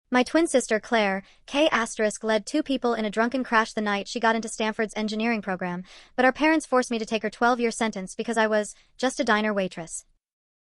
My twin sister Claire, K*, led two people in a drunken crash the night she got into Stanford's engineering program, but our parents forced me to take her 12-year sentence because I was just a diner waitress.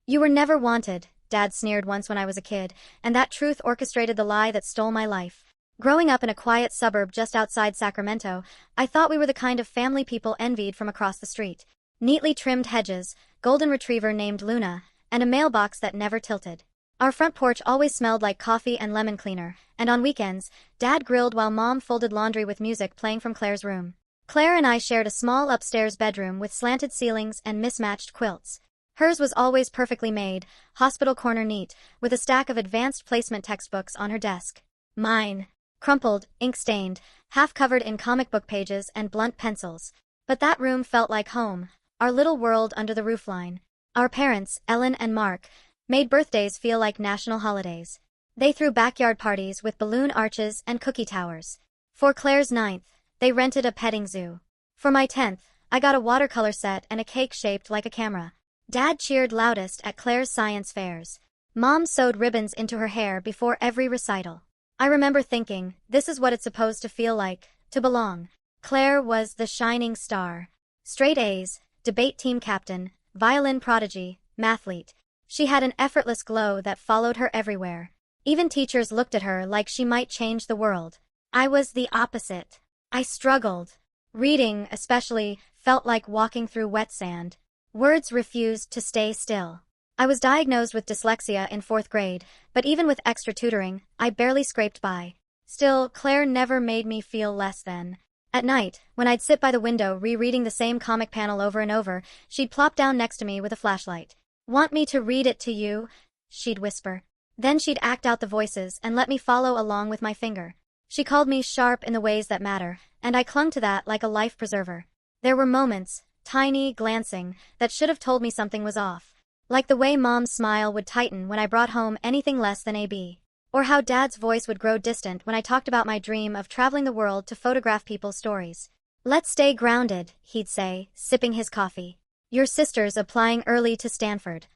You were never wanted, Dad sneered once when I was a kid, and that truth orchestrated the lie that stole my life. Growing up in a quiet suburb just outside Sacramento, I thought we were the kind of family people envied from across the street. Neatly trimmed hedges, golden retriever named Luna, and a mailbox that never tilted. Our front porch always smelled like coffee and lemon cleaner, and on weekends, Dad grilled while Mom folded laundry with music playing from Claire's room. Claire and I shared a small upstairs bedroom with slanted ceilings and mismatched quilts. Hers was always perfectly made, hospital corner neat, with a stack of advanced placement textbooks on her desk. Mine, crumpled, ink-stained, half-covered in comic book pages and blunt pencils. But that room felt like home, our little world under the roofline. Our parents, Ellen and Mark, made birthdays feel like national holidays. They threw backyard parties with balloon arches and cookie towers. For Claire's 9th, they rented a petting zoo. For my 10th, I got a watercolor set and a cake shaped like a camera. Dad cheered loudest at Claire's science fairs. Mom sewed ribbons into her hair before every recital. I remember thinking, this is what it's supposed to feel like, to belong. Claire was the shining star. Straight A's, debate team captain, violin prodigy, mathlete. She had an effortless glow that followed her everywhere. Even teachers looked at her like she might change the world. I was the opposite. I struggled. Reading, especially, felt like walking through wet sand. Words refused to stay still. I was diagnosed with dyslexia in 4th grade, but even with extra tutoring, I barely scraped by. Still, Claire never made me feel less than. At night, when I'd sit by the window rereading the same comic panel over and over, she'd plop down next to me with a flashlight. "Want me to read it to you?" she'd whisper. Then she'd act out the voices and let me follow along with my finger. She called me sharp in the ways that matter, and I clung to that like a life preserver. There were moments, tiny, glancing, that should have told me something was off. Like the way Mom's smile would tighten when I brought home anything less than a B. Or how Dad's voice would grow distant when I talked about my dream of traveling the world to photograph people's stories. "Let's stay grounded," he'd say, sipping his coffee. "Your sister's applying early to Stanford."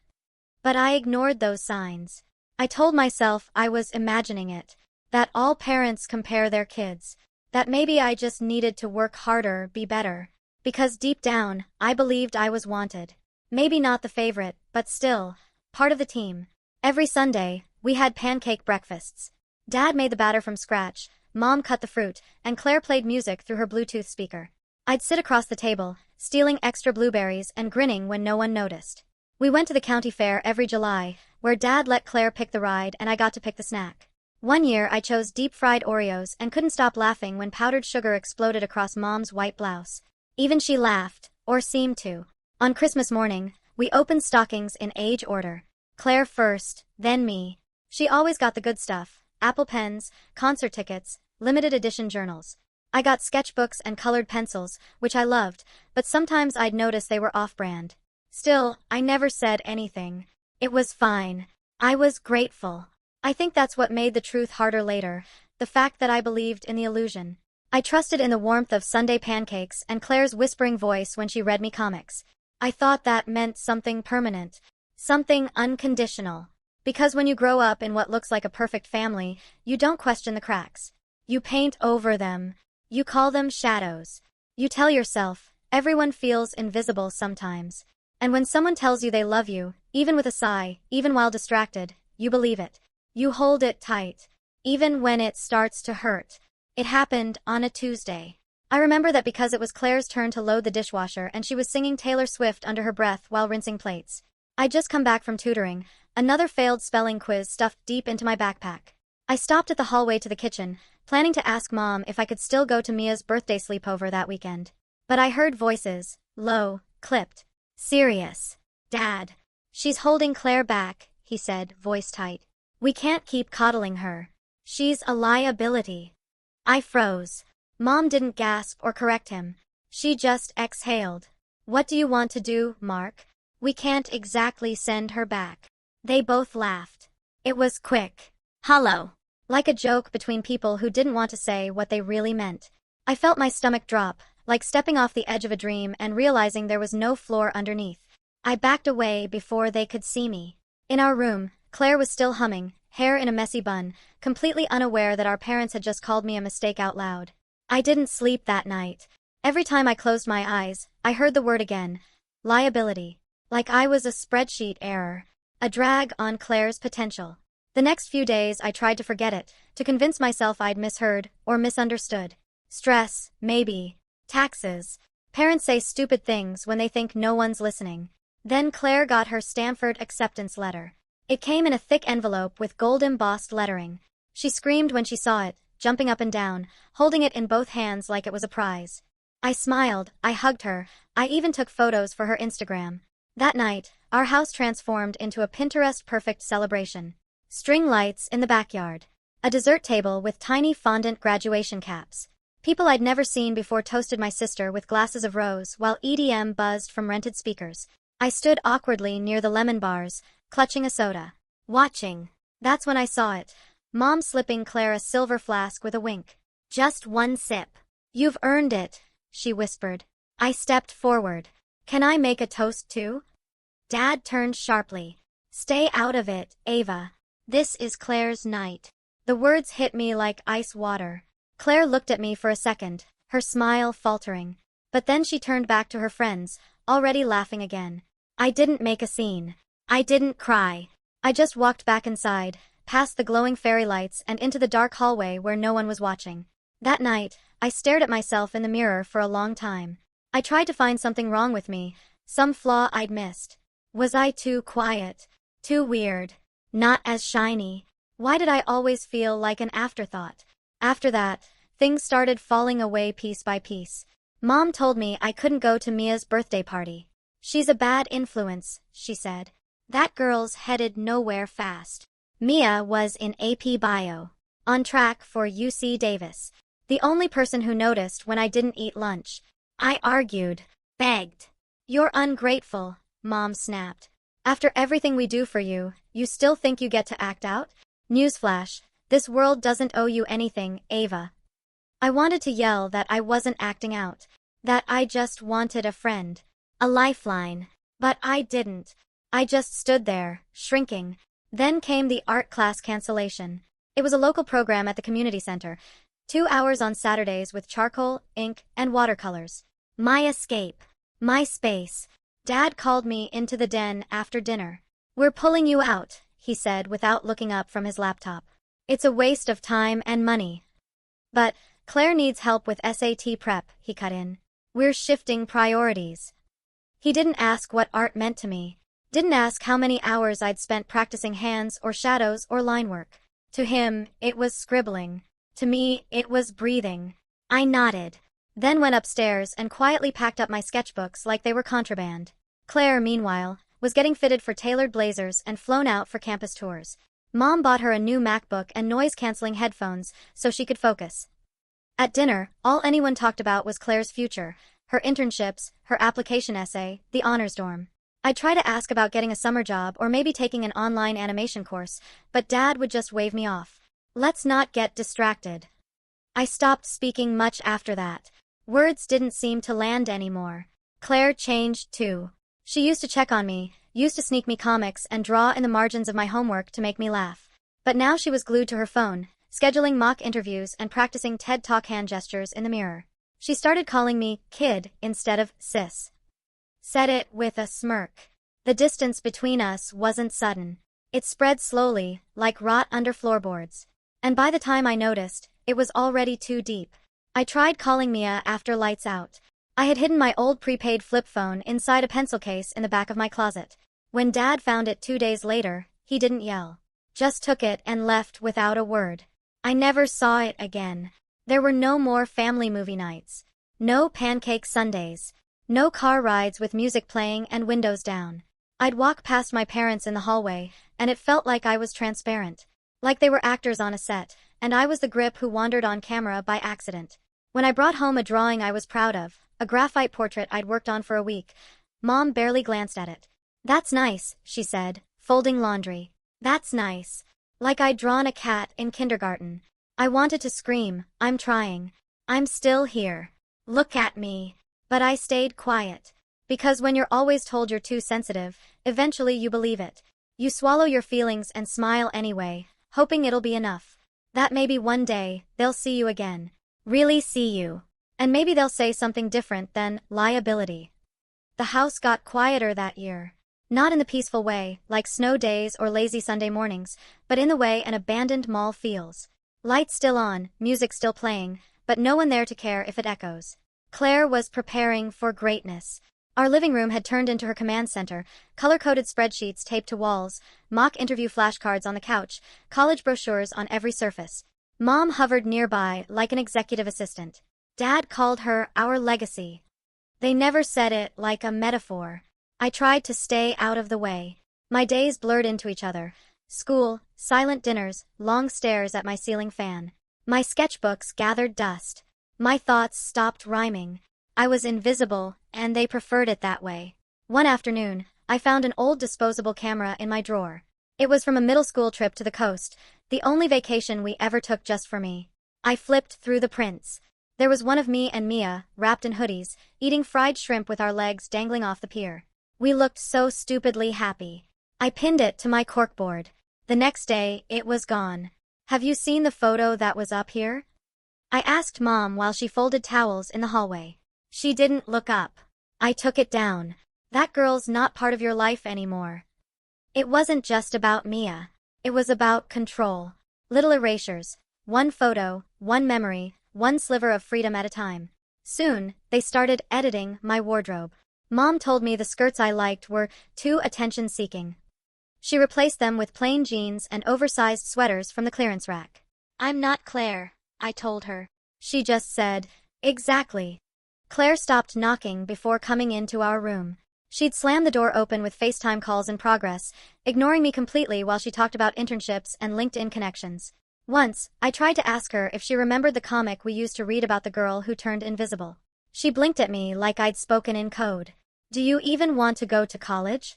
But I ignored those signs. I told myself I was imagining it, that all parents compare their kids, that maybe I just needed to work harder, be better. Because deep down, I believed I was wanted. Maybe not the favorite, but still, part of the team. Every Sunday, we had pancake breakfasts. Dad made the batter from scratch, Mom cut the fruit, and Claire played music through her Bluetooth speaker. I'd sit across the table, stealing extra blueberries and grinning when no one noticed. We went to the county fair every July, where Dad let Claire pick the ride and I got to pick the snack. One year I chose deep-fried Oreos and couldn't stop laughing when powdered sugar exploded across Mom's white blouse. Even she laughed, or seemed to. On Christmas morning, we opened stockings in age order. Claire first, then me. She always got the good stuff: Apple pens, concert tickets, limited edition journals. I got sketchbooks and colored pencils, which I loved, but sometimes I'd notice they were off-brand. Still, I never said anything. It was fine. I was grateful. I think that's what made the truth harder later, the fact that I believed in the illusion. I trusted in the warmth of Sunday pancakes and Claire's whispering voice when she read me comics. I thought that meant something permanent, something unconditional. Because when you grow up in what looks like a perfect family, you don't question the cracks. You paint over them. You call them shadows. You tell yourself, everyone feels invisible sometimes. And when someone tells you they love you, even with a sigh, even while distracted, you believe it. You hold it tight. Even when it starts to hurt. It happened on a Tuesday. I remember that because it was Claire's turn to load the dishwasher and she was singing Taylor Swift under her breath while rinsing plates. I'd just come back from tutoring, another failed spelling quiz stuffed deep into my backpack. I stopped at the hallway to the kitchen, planning to ask Mom if I could still go to Mia's birthday sleepover that weekend. But I heard voices, low, clipped. "Serious. Dad. She's holding Claire back," he said, voice tight. "We can't keep coddling her. She's a liability." I froze. Mom didn't gasp or correct him. She just exhaled. "What do you want to do, Mark? We can't exactly send her back." They both laughed. It was quick. Hollow. Like a joke between people who didn't want to say what they really meant. I felt my stomach drop, like stepping off the edge of a dream and realizing there was no floor underneath. I backed away before they could see me. In our room, Claire was still humming, hair in a messy bun, completely unaware that our parents had just called me a mistake out loud. I didn't sleep that night. Every time I closed my eyes, I heard the word again. Liability. Like I was a spreadsheet error. A drag on Claire's potential. The next few days I tried to forget it, to convince myself I'd misheard, or misunderstood. Stress, maybe. Taxes. Parents say stupid things when they think no one's listening. Then Claire got her Stanford acceptance letter. It came in a thick envelope with gold-embossed lettering. She screamed when she saw it, jumping up and down, holding it in both hands like it was a prize. I smiled, I hugged her, I even took photos for her Instagram. That night, our house transformed into a Pinterest-perfect celebration. String lights in the backyard. A dessert table with tiny fondant graduation caps. People I'd never seen before toasted my sister with glasses of rose while EDM buzzed from rented speakers. I stood awkwardly near the lemon bars, clutching a soda. Watching. That's when I saw it. Mom slipping Claire a silver flask with a wink. Just one sip. You've earned it, she whispered. I stepped forward. Can I make a toast too? Dad turned sharply. Stay out of it, Ava. This is Claire's night. The words hit me like ice water. Claire looked at me for a second, her smile faltering. But then she turned back to her friends, already laughing again. I didn't make a scene. I didn't cry. I just walked back inside, past the glowing fairy lights and into the dark hallway where no one was watching. That night, I stared at myself in the mirror for a long time. I tried to find something wrong with me, some flaw I'd missed. Was I too quiet? Too weird? Not as shiny? Why did I always feel like an afterthought? After that, things started falling away piece by piece. Mom told me I couldn't go to Mia's birthday party. She's a bad influence, she said. That girl's headed nowhere fast. Mia was in AP Bio, on track for UC Davis. The only person who noticed when I didn't eat lunch. I argued, begged. You're ungrateful, Mom snapped. After everything we do for you, you still think you get to act out? Newsflash, this world doesn't owe you anything, Ava. I wanted to yell that I wasn't acting out, that I just wanted a friend, a lifeline, but I didn't. I just stood there, shrinking. Then came the art class cancellation. It was a local program at the community center, 2 hours on Saturdays with charcoal, ink, and watercolors. My escape. My space. Dad called me into the den after dinner. We're pulling you out, he said without looking up from his laptop. It's a waste of time and money. But Claire needs help with SAT prep, he cut in. We're shifting priorities. He didn't ask what art meant to me. Didn't ask how many hours I'd spent practicing hands or shadows or line work. To him, it was scribbling. To me, it was breathing. I nodded. Then went upstairs and quietly packed up my sketchbooks like they were contraband. Claire, meanwhile, was getting fitted for tailored blazers and flown out for campus tours. Mom bought her a new MacBook and noise-canceling headphones so she could focus. At dinner, all anyone talked about was Claire's future, her internships, her application essay, the honors dorm. I'd try to ask about getting a summer job or maybe taking an online animation course, but Dad would just wave me off. Let's not get distracted. I stopped speaking much after that. Words didn't seem to land anymore. Claire changed too. She used to check on me, used to sneak me comics and draw in the margins of my homework to make me laugh. But now she was glued to her phone, scheduling mock interviews and practicing TED Talk hand gestures in the mirror. She started calling me kid instead of sis. Said it with a smirk. The distance between us wasn't sudden. It spread slowly, like rot under floorboards. And by the time I noticed, it was already too deep. I tried calling Mia after lights out. I had hidden my old prepaid flip phone inside a pencil case in the back of my closet. When Dad found it 2 days later, he didn't yell. Just took it and left without a word. I never saw it again. There were no more family movie nights. No pancake Sundays. No car rides with music playing and windows down. I'd walk past my parents in the hallway, and it felt like I was transparent. Like they were actors on a set, and I was the grip who wandered on camera by accident. When I brought home a drawing I was proud of, a graphite portrait I'd worked on for a week, Mom barely glanced at it. That's nice, she said, folding laundry. That's nice. Like I'd drawn a cat in kindergarten. I wanted to scream, I'm trying. I'm still here. Look at me. But I stayed quiet. Because when you're always told you're too sensitive, eventually you believe it. You swallow your feelings and smile anyway, hoping it'll be enough. That maybe one day, they'll see you again. Really see you. And maybe they'll say something different than liability. The house got quieter that year. Not in the peaceful way, like snow days or lazy Sunday mornings, but in the way an abandoned mall feels. Lights still on, music still playing, but no one there to care if it echoes. Claire was preparing for greatness. Our living room had turned into her command center, color-coded spreadsheets taped to walls, mock interview flashcards on the couch, college brochures on every surface. Mom hovered nearby like an executive assistant. Dad called her our legacy. They never said it like a metaphor. I tried to stay out of the way. My days blurred into each other. School, silent dinners, long stares at my ceiling fan. My sketchbooks gathered dust. My thoughts stopped rhyming. I was invisible, and they preferred it that way. One afternoon, I found an old disposable camera in my drawer. It was from a middle school trip to the coast, the only vacation we ever took just for me. I flipped through the prints. There was one of me and Mia, wrapped in hoodies, eating fried shrimp with our legs dangling off the pier. We looked so stupidly happy. I pinned it to my corkboard. The next day, it was gone. Have you seen the photo that was up here? I asked Mom while she folded towels in the hallway. She didn't look up. I took it down. That girl's not part of your life anymore. It wasn't just about Mia. It was about control. Little erasures. One photo, one memory, one sliver of freedom at a time. Soon, they started editing my wardrobe. Mom told me the skirts I liked were too attention-seeking. She replaced them with plain jeans and oversized sweaters from the clearance rack. I'm not Claire, I told her. She just said, exactly. Claire stopped knocking before coming into our room. She'd slammed the door open with FaceTime calls in progress, ignoring me completely while she talked about internships and LinkedIn connections. Once, I tried to ask her if she remembered the comic we used to read about the girl who turned invisible. She blinked at me like I'd spoken in code. Do you even want to go to college?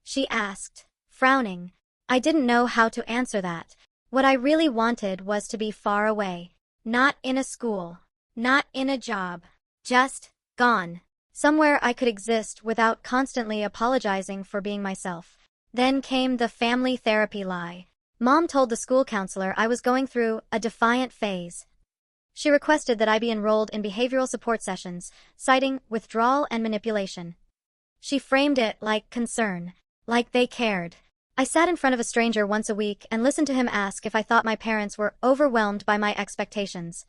She asked, frowning. I didn't know how to answer that. What I really wanted was to be far away. Not in a school. Not in a job. Just gone. Somewhere I could exist without constantly apologizing for being myself. Then came the family therapy lie. Mom told the school counselor I was going through a defiant phase. She requested that I be enrolled in behavioral support sessions, citing withdrawal and manipulation. She framed it like concern, like they cared. I sat in front of a stranger once a week and listened to him ask if I thought my parents were overwhelmed by my expectations.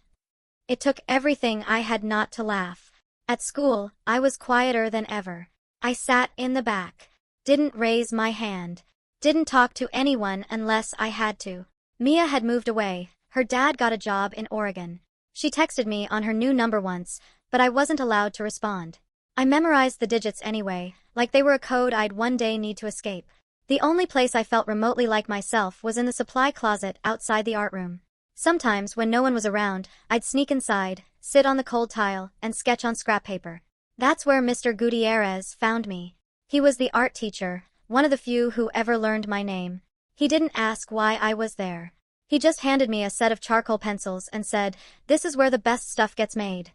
It took everything I had not to laugh. At school, I was quieter than ever. I sat in the back. Didn't raise my hand. Didn't talk to anyone unless I had to. Mia had moved away. Her dad got a job in Oregon. She texted me on her new number once, but I wasn't allowed to respond. I memorized the digits anyway, like they were a code I'd one day need to escape. The only place I felt remotely like myself was in the supply closet outside the art room. Sometimes, when no one was around, I'd sneak inside, sit on the cold tile, and sketch on scrap paper. That's where Mr. Gutierrez found me. He was the art teacher, one of the few who ever learned my name. He didn't ask why I was there. He just handed me a set of charcoal pencils and said, "This is where the best stuff gets made."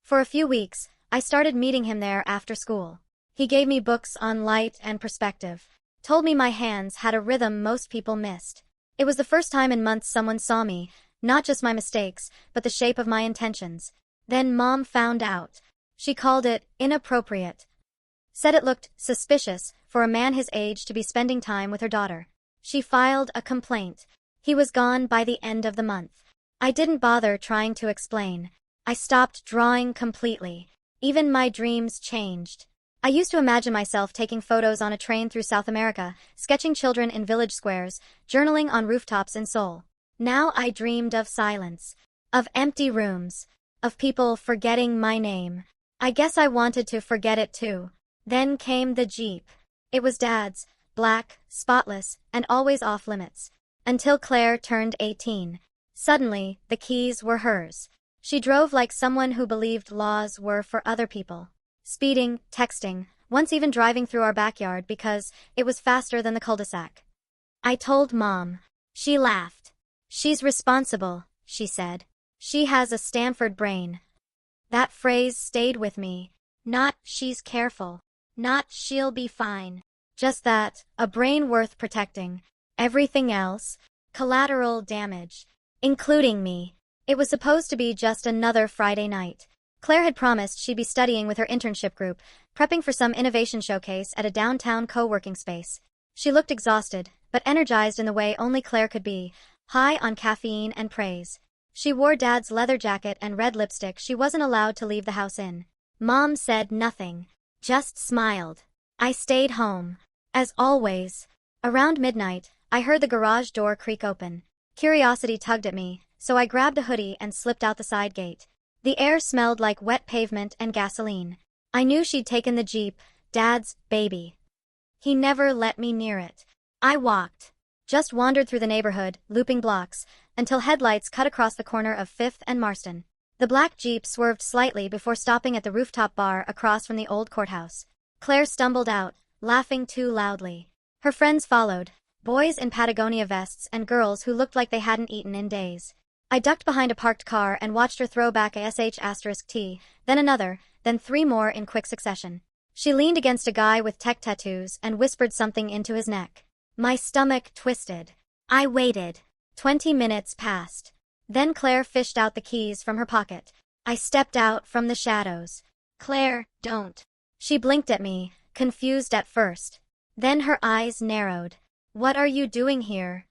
For a few weeks, I started meeting him there after school. He gave me books on light and perspective. Told me my hands had a rhythm most people missed. It was the first time in months someone saw me, not just my mistakes, but the shape of my intentions. Then Mom found out. She called it inappropriate. Said it looked suspicious for a man his age to be spending time with her daughter. She filed a complaint. He was gone by the end of the month. I didn't bother trying to explain. I stopped drawing completely. Even my dreams changed. I used to imagine myself taking photos on a train through South America, sketching children in village squares, journaling on rooftops in Seoul. Now I dreamed of silence, of empty rooms, of people forgetting my name. I guess I wanted to forget it too. Then came the Jeep. It was Dad's, black, spotless, and always off limits. Until Claire turned 18. Suddenly, the keys were hers. She drove like someone who believed laws were for other people. Speeding, texting, once even driving through our backyard because it was faster than the cul-de-sac. I told Mom. She laughed. "She's responsible," she said. "She has a Stanford brain." That phrase stayed with me. Not, "she's careful." Not, "she'll be fine." Just that, a brain worth protecting. Everything else, Collateral damage. Including me. It was supposed to be just another Friday night. Claire had promised she'd be studying with her internship group, prepping for some innovation showcase at a downtown co-working space. She looked exhausted, but energized in the way only Claire could be, high on caffeine and praise. She wore Dad's leather jacket and red lipstick she wasn't allowed to leave the house in. Mom said nothing, just smiled. I stayed home. As always. Around midnight, I heard the garage door creak open. Curiosity tugged at me, so I grabbed a hoodie and slipped out the side gate. The air smelled like wet pavement and gasoline. I knew she'd taken the Jeep, Dad's baby. He never let me near it. I walked. Just wandered through the neighborhood, looping blocks, until headlights cut across the corner of 5th and Marston. The black Jeep swerved slightly before stopping at the rooftop bar across from the old courthouse. Claire stumbled out, laughing too loudly. Her friends followed, boys in Patagonia vests and girls who looked like they hadn't eaten in days. I ducked behind a parked car and watched her throw back a sh*T, then another, then 3 more in quick succession. She leaned against a guy with tech tattoos and whispered something into his neck. My stomach twisted. I waited. 20 minutes passed. Then Claire fished out the keys from her pocket. I stepped out from the shadows. Claire, don't. She blinked at me, confused at first. Then her eyes narrowed. What are you doing here?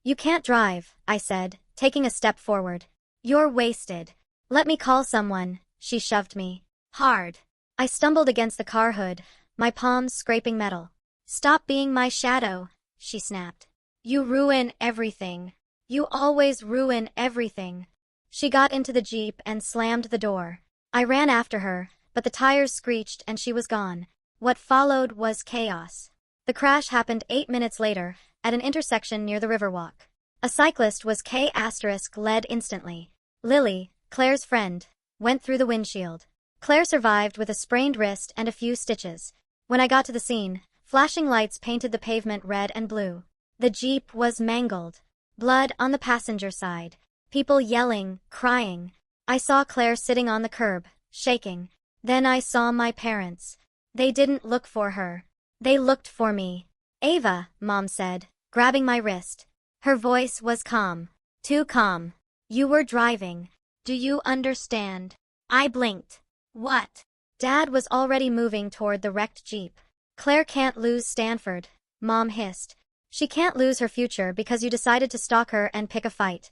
You can't drive, I said, taking a step forward. You're wasted. Let me call someone, she shoved me. Hard. I stumbled against the car hood, my palms scraping metal. Stop being my shadow, she snapped. You ruin everything. You always ruin everything. She got into the Jeep and slammed the door. I ran after her, but the tires screeched and she was gone. What followed was chaos. The crash happened 8 minutes later, at an intersection near the Riverwalk. A cyclist was K***led instantly. Lily, Claire's friend, went through the windshield. Claire survived with a sprained wrist and a few stitches. When I got to the scene, flashing lights painted the pavement red and blue. The Jeep was mangled. Blood on the passenger side. People yelling, crying. I saw Claire sitting on the curb, shaking. Then I saw my parents. They didn't look for her. They looked for me. Ava, Mom said, grabbing my wrist. Her voice was calm. Too calm. You were driving. Do you understand? I blinked. What? Dad was already moving toward the wrecked Jeep. Claire can't lose Stanford, Mom hissed. She can't lose her future because you decided to stalk her and pick a fight.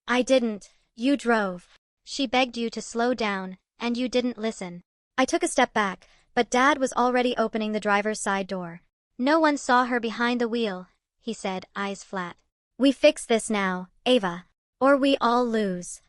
I didn't. You drove. She begged you to slow down, and you didn't listen. I took a step back, but Dad was already opening the driver's side door. No one saw her behind the wheel, he said, eyes flat. We fix this now, Ava. Or we all lose.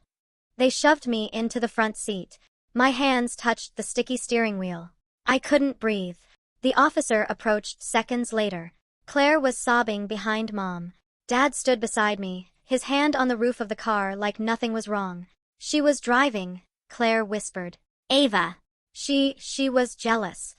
They shoved me into the front seat. My hands touched the sticky steering wheel. I couldn't breathe. The officer approached seconds later. Claire was sobbing behind Mom. Dad stood beside me, his hand on the roof of the car like nothing was wrong. She was driving, Claire whispered. Ava. She was jealous.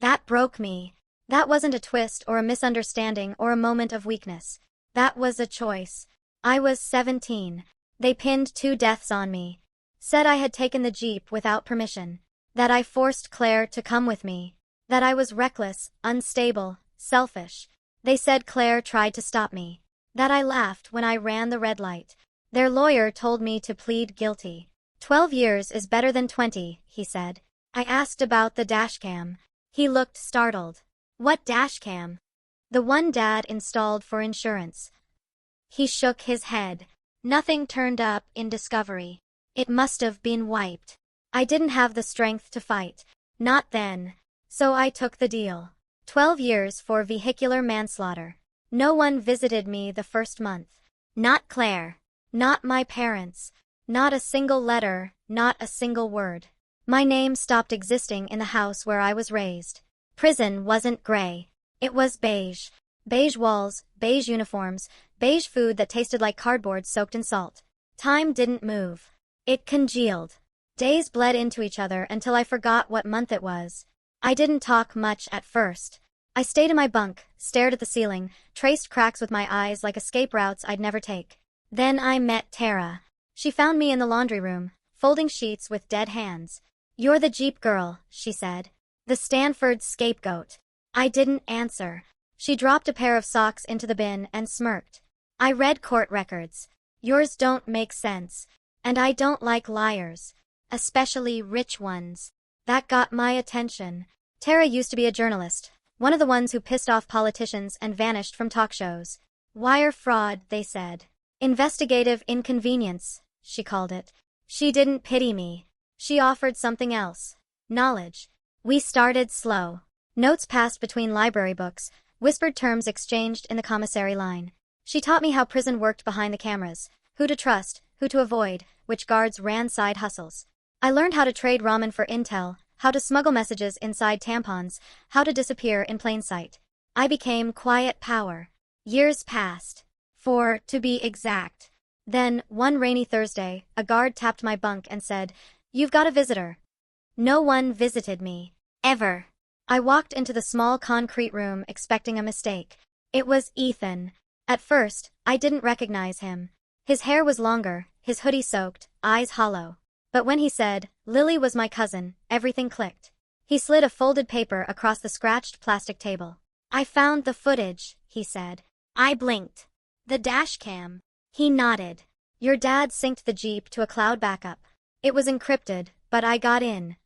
That broke me. That wasn't a twist or a misunderstanding or a moment of weakness. That was a choice. I was 17. They pinned 2 deaths on me. Said I had taken the Jeep without permission. That I forced Claire to come with me. That I was reckless, unstable, selfish. They said Claire tried to stop me. That I laughed when I ran the red light. Their lawyer told me to plead guilty. 12 years is better than 20, he said. I asked about the dashcam. He looked startled. What dashcam? The one Dad installed for insurance. He shook his head. Nothing turned up in Discovery. It must have been wiped. I didn't have the strength to fight. Not then. So I took the deal. 12 years for vehicular manslaughter. No one visited me the first month. Not Claire. Not my parents. Not a single letter, not a single word. My name stopped existing in the house where I was raised. Prison wasn't gray. It was beige. Beige walls, beige uniforms, beige food that tasted like cardboard soaked in salt. Time didn't move. It congealed. Days bled into each other until I forgot what month it was. I didn't talk much at first. I stayed in my bunk, stared at the ceiling, traced cracks with my eyes like escape routes I'd never take. Then I met Tara. She found me in the laundry room, folding sheets with dead hands. You're the Jeep girl, she said. The Stanford scapegoat. I didn't answer. She dropped a pair of socks into the bin and smirked. I read court records. Yours don't make sense. And I don't like liars. Especially rich ones. That got my attention. Tara used to be a journalist, one of the ones who pissed off politicians and vanished from talk shows. Wire fraud, they said. Investigative inconvenience, she called it. She didn't pity me. She offered something else. Knowledge. We started slow. Notes passed between library books, whispered terms exchanged in the commissary line. She taught me how prison worked behind the cameras, who to trust, who to avoid, which guards ran side hustles. I learned how to trade ramen for intel, how to smuggle messages inside tampons, how to disappear in plain sight. I became quiet power. Years passed. 4, to be exact. Then, one rainy Thursday, a guard tapped my bunk and said, "You've got a visitor." No one visited me. Ever. I walked into the small concrete room expecting a mistake. It was Ethan. At first, I didn't recognize him. His hair was longer, his hoodie soaked, eyes hollow. But when he said, "Lily was my cousin," everything clicked. He slid a folded paper across the scratched plastic table. "I found the footage," he said. I blinked. "The dash cam." He nodded. "Your dad synced the Jeep to a cloud backup. It was encrypted, but I got in."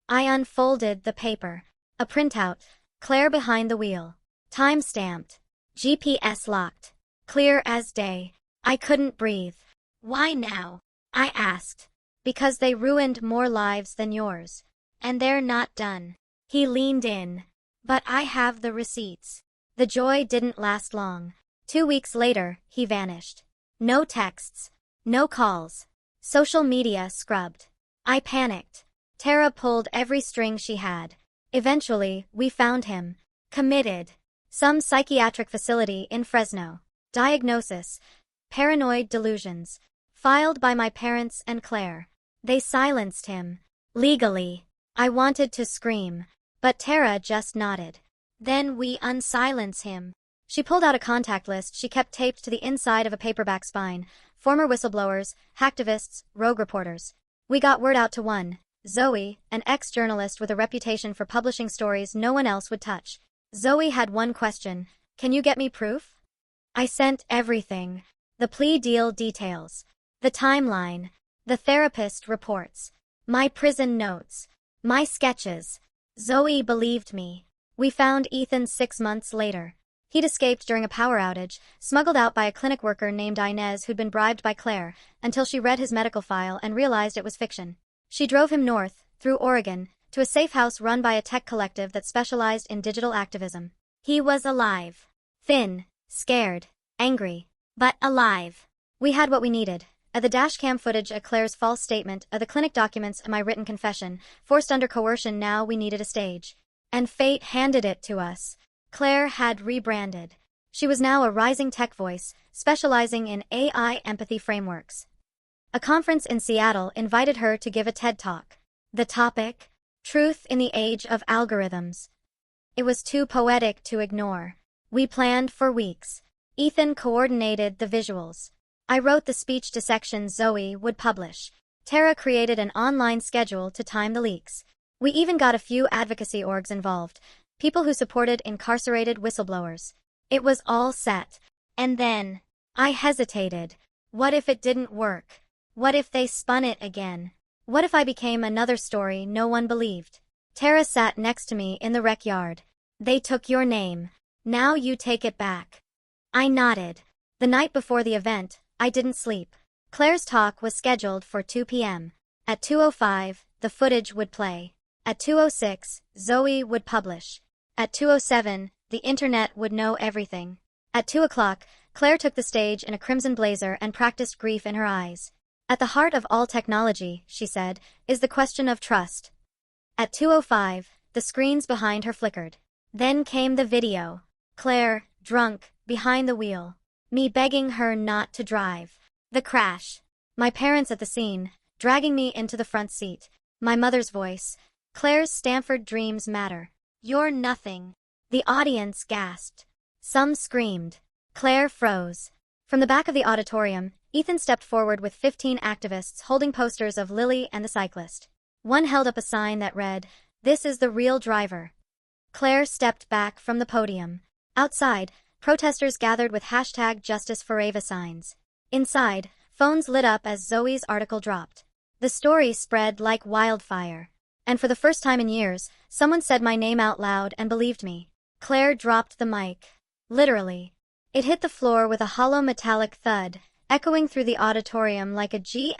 I unfolded the paper. A printout. Claire behind the wheel. Time stamped. GPS locked. Clear as day. I couldn't breathe. "Why now?" I asked. "Because they ruined more lives than yours. And they're not done." He leaned in. "But I have the receipts." The joy didn't last long. 2 weeks later, he vanished. No texts. No calls. Social media scrubbed. I panicked. Tara pulled every string she had. Eventually, we found him. Committed. Some psychiatric facility in Fresno. Diagnosis: paranoid delusions. Filed by my parents and Claire. They silenced him. Legally. I wanted to scream. But Tara just nodded. "Then we unsilence him." She pulled out a contact list she kept taped to the inside of a paperback spine. Former whistleblowers, hacktivists, rogue reporters. We got word out to one. Zoe, an ex-journalist with a reputation for publishing stories no one else would touch. Zoe had one question: "Can you get me proof?" I sent everything. The plea deal details. The timeline. The therapist reports. My prison notes. My sketches. Zoe believed me. We found Ethan 6 months later. He'd escaped during a power outage, smuggled out by a clinic worker named Inez who'd been bribed by Claire, until she read his medical file and realized it was fiction. She drove him north, through Oregon, to a safe house run by a tech collective that specialized in digital activism. He was alive. Thin, scared, angry, but alive. We had what we needed. The dashcam footage of Claire's false statement, the clinic documents and my written confession. Forced under coercion, now we needed a stage. And fate handed it to us. Claire had rebranded. She was now a rising tech voice, specializing in AI empathy frameworks. A conference in Seattle invited her to give a TED Talk. The topic? Truth in the Age of Algorithms. It was too poetic to ignore. We planned for weeks. Ethan coordinated the visuals. I wrote the speech dissection Zoe would publish. Tara created an online schedule to time the leaks. We even got a few advocacy orgs involved, people who supported incarcerated whistleblowers. It was all set. And then, I hesitated. What if it didn't work? What if they spun it again? What if I became another story no one believed? Tara sat next to me in the rec yard. "They took your name. Now you take it back." I nodded. The night before the event, I didn't sleep. Claire's talk was scheduled for 2 p.m. At 2:05, the footage would play. At 2:06, Zoe would publish. At 2:07, the internet would know everything. At 2 o'clock, Claire took the stage in a crimson blazer and practiced grief in her eyes. "At the heart of all technology," she said, "is the question of trust." At 2:05, the screens behind her flickered. Then came the video. Claire, drunk, behind the wheel. Me begging her not to drive. The crash. My parents at the scene, dragging me into the front seat. My mother's voice. "Claire's Stanford dreams matter. You're nothing." The audience gasped. Some screamed. Claire froze. From the back of the auditorium, Ethan stepped forward with 15 activists holding posters of Lily and the cyclist. One held up a sign that read, "This is the real driver." Claire stepped back from the podium. Outside, protesters gathered with hashtag Justice for Ava signs. Inside, phones lit up as Zoe's article dropped. The story spread like wildfire. And for the first time in years, someone said my name out loud and believed me. Claire dropped the mic. Literally. It hit the floor with a hollow metallic thud, echoing through the auditorium like a G***NSH**T.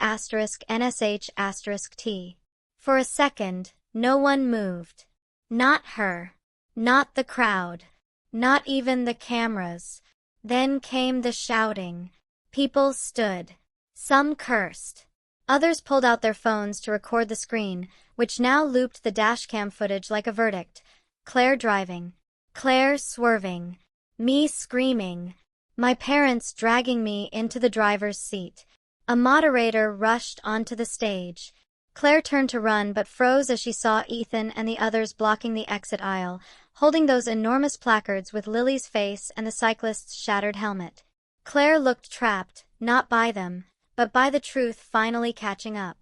For a second, no one moved. Not her. Not the crowd. Not even the cameras. Then came the shouting. People stood. Some cursed. Others pulled out their phones to record the screen, which now looped the dashcam footage like a verdict. Claire driving. Claire swerving. Me screaming. My parents dragging me into the driver's seat. A moderator rushed onto the stage. Claire turned to run but froze as she saw Ethan and the others blocking the exit aisle, holding those enormous placards with Lily's face and the cyclist's shattered helmet. Claire looked trapped, not by them, but by the truth finally catching up.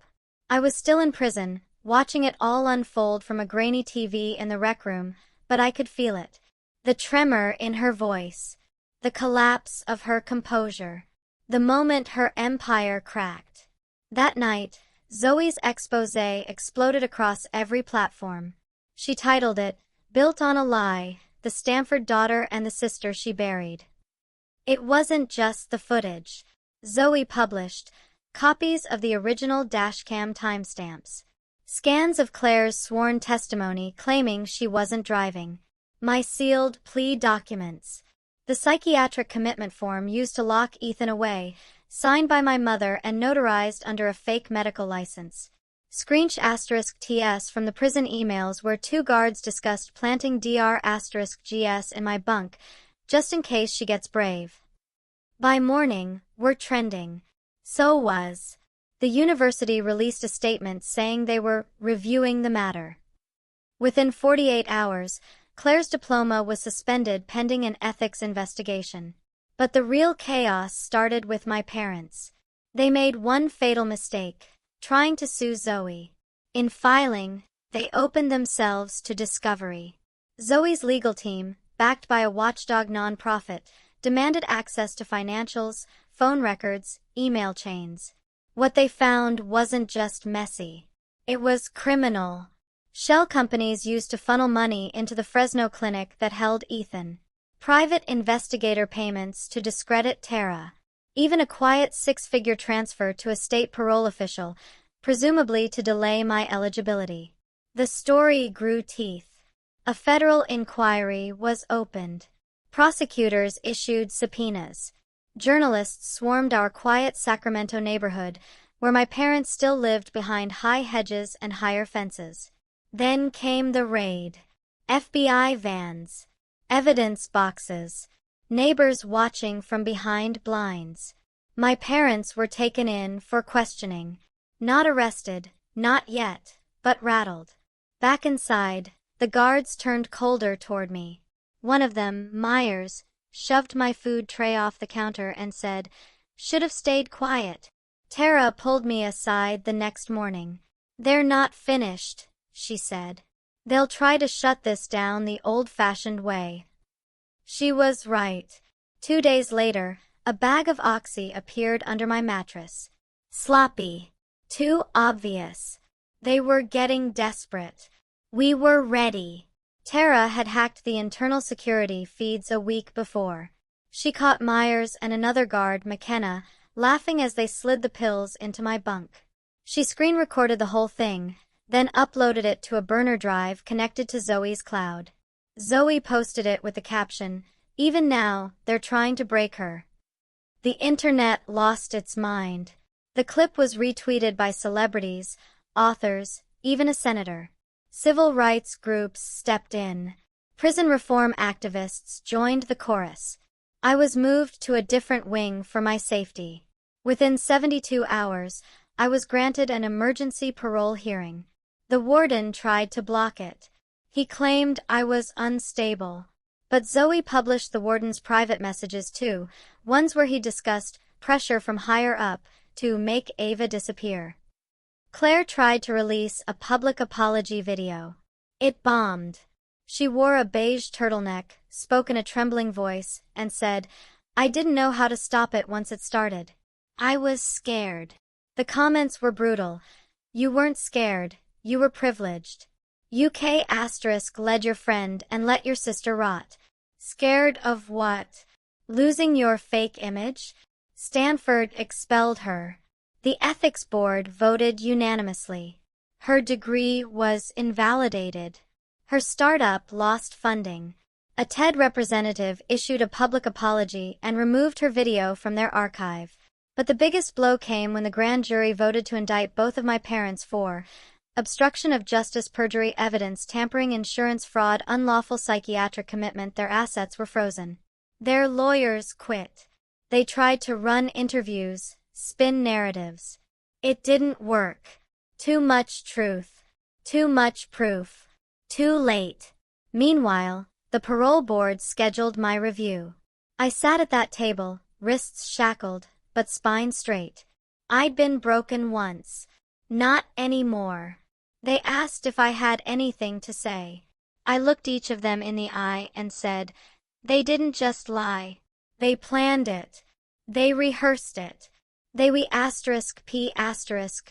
I was still in prison, watching it all unfold from a grainy TV in the rec room, but I could feel it. The tremor in her voice. The collapse of her composure. The moment her empire cracked. That night, Zoe's exposé exploded across every platform. She titled it, "Built on a Lie, the Stanford Daughter and the Sister She Buried." It wasn't just the footage. Zoe published copies of the original dashcam timestamps. Scans of Claire's sworn testimony claiming she wasn't driving. My sealed plea documents. The psychiatric commitment form used to lock Ethan away, signed by my mother and notarized under a fake medical license. **TS from the prison emails where 2 guards discussed planting **GS in my bunk, just in case she gets brave. By morning, we're trending. So was. The university released a statement saying they were reviewing the matter. Within 48 hours, Claire's diploma was suspended pending an ethics investigation. But the real chaos started with my parents. They made one fatal mistake, trying to sue Zoe. In filing, they opened themselves to discovery. Zoe's legal team, backed by a watchdog nonprofit, demanded access to financials, phone records, email chains. What they found wasn't just messy. It was criminal. Shell companies used to funnel money into the Fresno clinic that held Ethan. Private investigator payments to discredit Tara. Even a quiet 6-figure transfer to a state parole official, presumably to delay my eligibility. The story grew teeth. A federal inquiry was opened. Prosecutors issued subpoenas. Journalists swarmed our quiet Sacramento neighborhood, where my parents still lived behind high hedges and higher fences. Then came the raid. FBI vans. Evidence boxes. Neighbors watching from behind blinds. My parents were taken in for questioning. Not arrested, not yet, but rattled. Back inside, the guards turned colder toward me. One of them, Myers, shoved my food tray off the counter and said, "Should have stayed quiet." Tara pulled me aside the next morning. "They're not finished," she said. "They'll try to shut this down the old-fashioned way." She was right. 2 days later, a bag of Oxy appeared under my mattress. Sloppy. Too obvious. They were getting desperate. We were ready. Tara had hacked the internal security feeds a week before. She caught Myers and another guard, McKenna, laughing as they slid the pills into my bunk. She screen-recorded the whole thing, then uploaded it to a burner drive connected to Zoe's cloud. Zoe posted it with the caption, "Even now, they're trying to break her." The internet lost its mind. The clip was retweeted by celebrities, authors, even a senator. Civil rights groups stepped in. Prison reform activists joined the chorus. I was moved to a different wing for my safety. Within 72 hours, I was granted an emergency parole hearing. The warden tried to block it. He claimed I was unstable. But Zoe published the warden's private messages too, ones where he discussed pressure from higher up to make Ava disappear. Claire tried to release a public apology video. It bombed. She wore a beige turtleneck, spoke in a trembling voice, and said, "I didn't know how to stop it once it started. I was scared." The comments were brutal. "You weren't scared, you were privileged. UK asterisk led your friend and let your sister rot. Scared of what? Losing your fake image? Stanford expelled her. The ethics board voted unanimously. Her degree was invalidated. Her startup lost funding. A TED representative issued a public apology and removed her video from their archive. But the biggest blow came when the grand jury voted to indict both of my parents for obstruction of justice, perjury, evidence, tampering, insurance fraud, unlawful psychiatric commitment. Their assets were frozen. Their lawyers quit. They tried to run interviews, spin narratives. It didn't work. Too much truth. Too much proof. Too late. Meanwhile, the parole board scheduled my review. I sat at that table, wrists shackled, but spine straight. I'd been broken once. Not anymore. They asked if I had anything to say. I looked each of them in the eye and said, "They didn't just lie. They planned it. They rehearsed it. They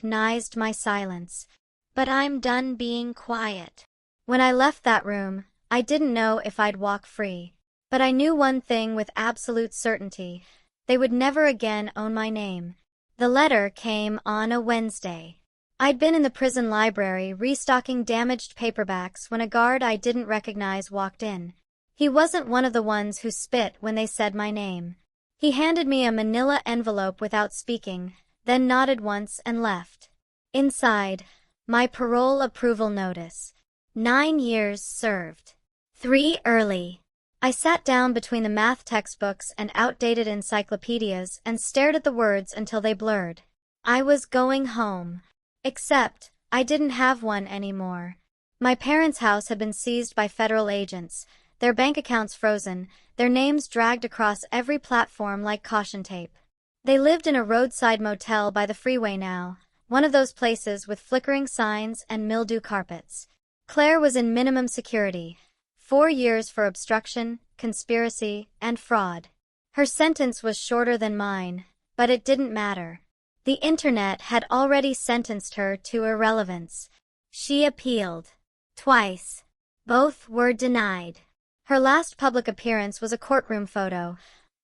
nized my silence. But I'm done being quiet." When I left that room, I didn't know if I'd walk free. But I knew one thing with absolute certainty. They would never again own my name. The letter came on a Wednesday. I'd been in the prison library restocking damaged paperbacks when a guard I didn't recognize walked in. He wasn't one of the ones who spit when they said my name. He handed me a manila envelope without speaking, then nodded once and left. Inside, my parole approval notice. 9 years served. 3 early. I sat down between the math textbooks and outdated encyclopedias and stared at the words until they blurred. I was going home. Except, I didn't have one anymore. My parents' house had been seized by federal agents, their bank accounts frozen, their names dragged across every platform like caution tape. They lived in a roadside motel by the freeway now, one of those places with flickering signs and mildew carpets. Claire was in minimum security, 4 years for obstruction, conspiracy, and fraud. Her sentence was shorter than mine, but it didn't matter. The internet had already sentenced her to irrelevance. She appealed. Twice. Both were denied. Her last public appearance was a courtroom photo.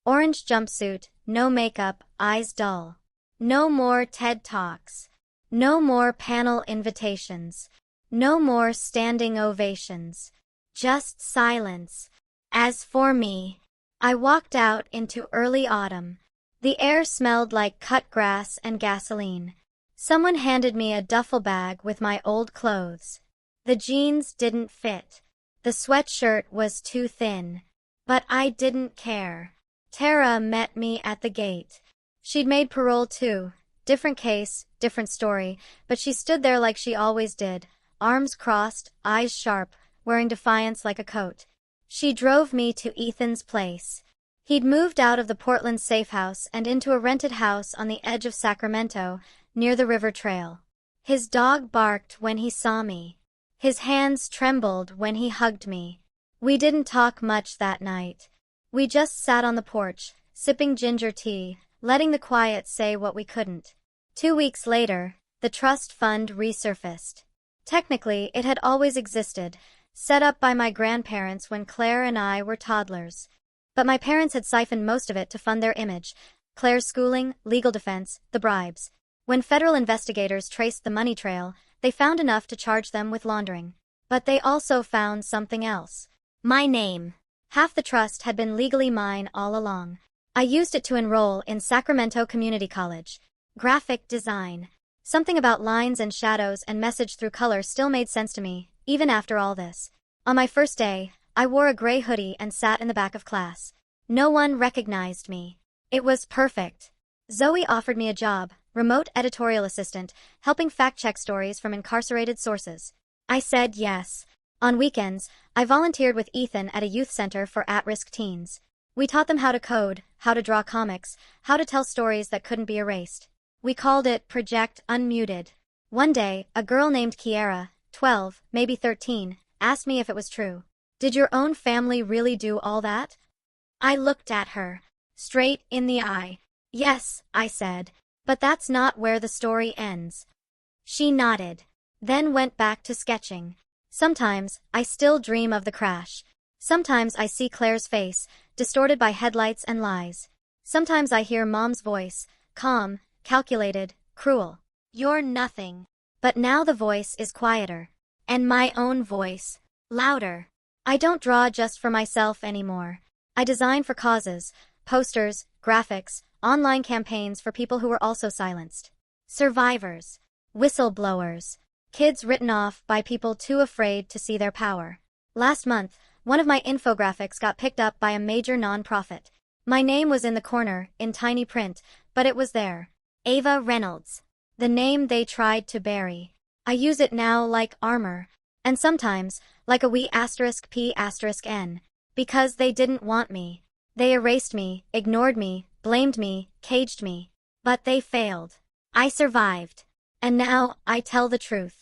Orange jumpsuit, no makeup, eyes dull. No more TED Talks. No more panel invitations. No more standing ovations. Just silence. As for me, I walked out into early autumn. The air smelled like cut grass and gasoline. Someone handed me a duffel bag with my old clothes. The jeans didn't fit. The sweatshirt was too thin. But I didn't care. Tara met me at the gate. She'd made parole too. Different case, different story, but she stood there like she always did, arms crossed, eyes sharp, wearing defiance like a coat. She drove me to Ethan's place. He'd moved out of the Portland safe house and into a rented house on the edge of Sacramento, near the river trail. His dog barked when he saw me. His hands trembled when he hugged me. We didn't talk much that night. We just sat on the porch, sipping ginger tea, letting the quiet say what we couldn't. 2 weeks later, the trust fund resurfaced. Technically, it had always existed, set up by my grandparents when Claire and I were toddlers. But my parents had siphoned most of it to fund their image, Claire's schooling, legal defense, the bribes. When federal investigators traced the money trail, they found enough to charge them with laundering. But they also found something else. My name. Half the trust had been legally mine all along. I used it to enroll in Sacramento Community College. Graphic design. Something about lines and shadows and message through color still made sense to me, even after all this. On my first day, I wore a gray hoodie and sat in the back of class. No one recognized me. It was perfect. Zoe offered me a job, remote editorial assistant, helping fact-check stories from incarcerated sources. I said yes. On weekends, I volunteered with Ethan at a youth center for at-risk teens. We taught them how to code, how to draw comics, how to tell stories that couldn't be erased. We called it Project Unmuted. One day, a girl named Kiara, 12, maybe 13, asked me if it was true. Did your own family really do all that? I looked at her, straight in the eye. Yes, I said. But that's not where the story ends. She nodded, then went back to sketching. Sometimes, I still dream of the crash. Sometimes I see Claire's face, distorted by headlights and lies. Sometimes I hear Mom's voice, calm, calculated, cruel. You're nothing. But now the voice is quieter. And my own voice, louder. I don't draw just for myself anymore. I design for causes, posters, graphics, online campaigns for people who were also silenced. Survivors. Whistleblowers. Kids written off by people too afraid to see their power. Last month, one of my infographics got picked up by a major nonprofit. My name was in the corner, in tiny print, but it was there. Ava Reynolds. The name they tried to bury. I use it now like armor. And sometimes, like a wee *p*n. Because they didn't want me. They erased me, ignored me, blamed me, caged me. But they failed. I survived. And now, I tell the truth.